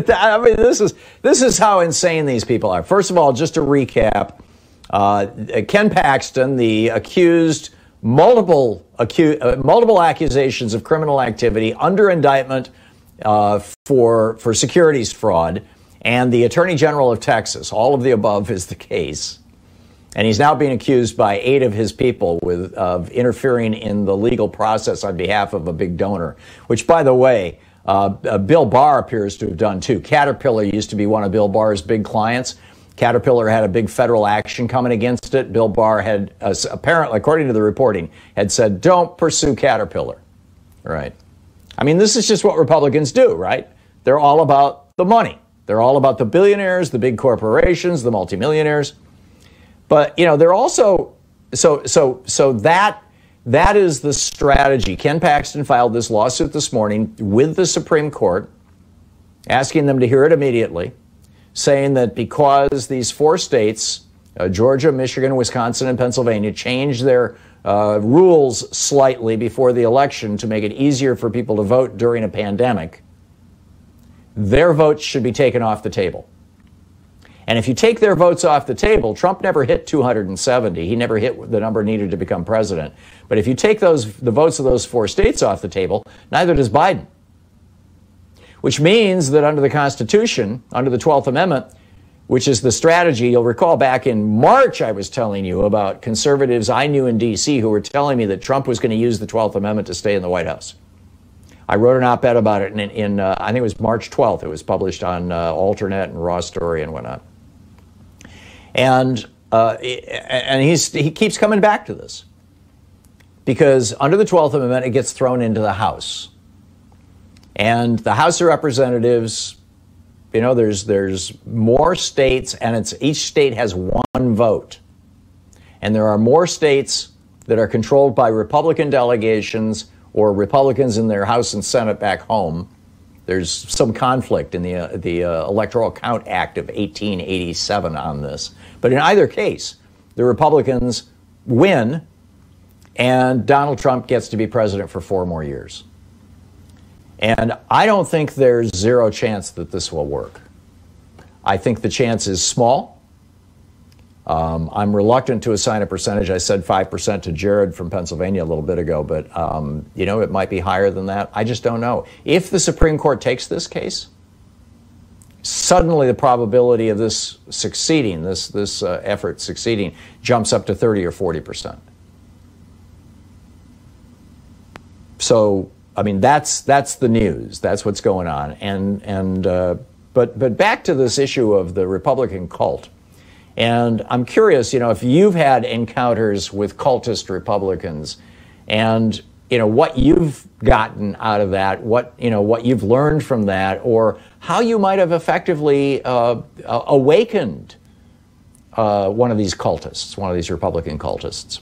I mean, this is how insane these people are. First of all, just to recap, Ken Paxton, the accused, multiple accusations of criminal activity under indictment for securities fraud, and the Attorney General of Texas. All of the above is the case. And he's now being accused by 8 of his people of interfering in the legal process on behalf of a big donor, which, by the way, Bill Barr appears to have done too. Caterpillar used to be one of Bill Barr's big clients. Caterpillar had a big federal action coming against it. Bill Barr had, apparently, according to the reporting, had said, don't pursue Caterpillar. Right. I mean, this is just what Republicans do, right? They're all about the money. They're all about the billionaires, the big corporations, the multimillionaires. But, you know, they're also, so that is the strategy. Ken Paxton filed this lawsuit this morning with the Supreme Court, asking them to hear it immediately, saying that because these 4 states, Georgia, Michigan, Wisconsin, and Pennsylvania, changed their rules slightly before the election to make it easier for people to vote during a pandemic, their votes should be taken off the table. And if you take their votes off the table, Trump never hit 270. He never hit the number needed to become president. But if you take the votes of those 4 states off the table, neither does Biden. Which means that under the Constitution, under the 12th Amendment, which is the strategy, you'll recall back in March I was telling you about conservatives I knew in D.C. who were telling me that Trump was going to use the 12th Amendment to stay in the White House. I wrote an op-ed about it in I think it was March 12th. It was published on Alternate and Raw Story and whatnot. And he keeps coming back to this because under the 12th Amendment, it gets thrown into the House. And the House of Representatives, you know, there's more states, and each state has 1 vote. And there are more states that are controlled by Republican delegations or Republicans in their House and Senate back home. There's some conflict in the Electoral Count Act of 1887 on this. But in either case, the Republicans win, and Donald Trump gets to be president for 4 more years. And I don't think there's 0 chance that this will work. I think the chance is small. I'm reluctant to assign a percentage. I said 5% to Jared from Pennsylvania a little bit ago, but, you know, it might be higher than that. I just don't know. If the Supreme Court takes this case, suddenly the probability of this succeeding, this effort succeeding, jumps up to 30 or 40%. So, I mean, that's the news. That's what's going on. But back to this issue of the Republican cult. And I'm curious, you know, if you've had encounters with cultist Republicans and, you know, what you've gotten out of that, what you've learned from that, or how you might have effectively awakened one of these cultists, one of these Republican cultists.